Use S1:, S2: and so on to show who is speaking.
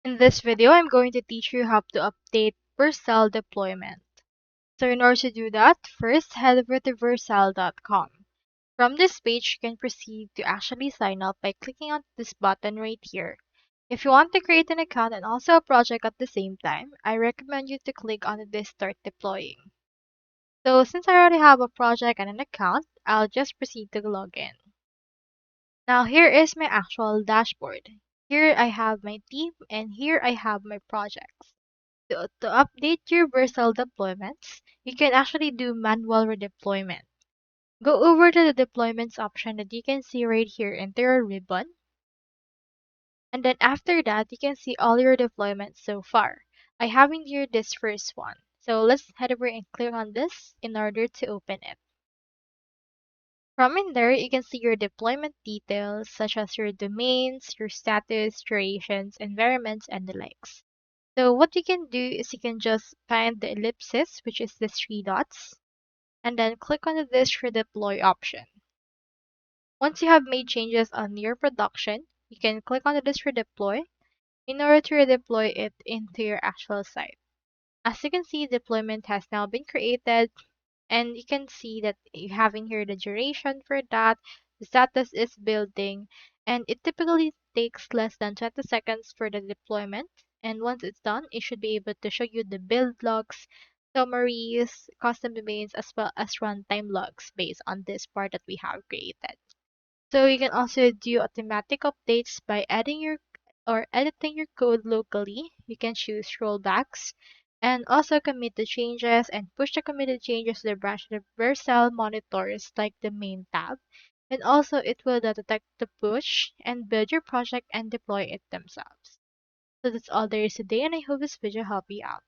S1: In this video, I'm going to teach you how to update Vercel deployment. So in order to do that, first head over to vercel.com. From this page, you can proceed to actually sign up by clicking on this button right here. If you want to create an account and also a project at the same time, I recommend you to click on this Start Deploying. So since I already have a project and an account, I'll just proceed to log in. Now here is my actual dashboard. Here I have my team and here I have my projects. To update your Vercel deployments, you can actually do manual redeployment. Go over to the deployments option that you can see right here in your ribbon. And then after that, you can see all your deployments so far. I have in here this first one. So let's head over and click on this in order to open it. From in there, you can see your deployment details such as your domains, your status, durations, environments, and the likes. So what you can do is you can just find the ellipsis, which is the three dots, and then click on this redeploy option. Once you have made changes on your production, you can click on this redeploy in order to redeploy it into your actual site. As you can see, deployment has now been created, and you can see that you have in here the duration for that, the status is building, and it typically takes less than 20 seconds for the deployment. And once it's done, it should be able to show you the build logs, summaries, custom domains, as well as runtime logs based on this part that we have created. So you can also do automatic updates by adding your or editing your code locally. You can choose rollbacks and also commit the changes and push the committed changes to the branch of Vercel monitors like the main tab. And also it will detect the push and build your project and deploy it themselves. So that's all there is today, and I hope this video helped you out.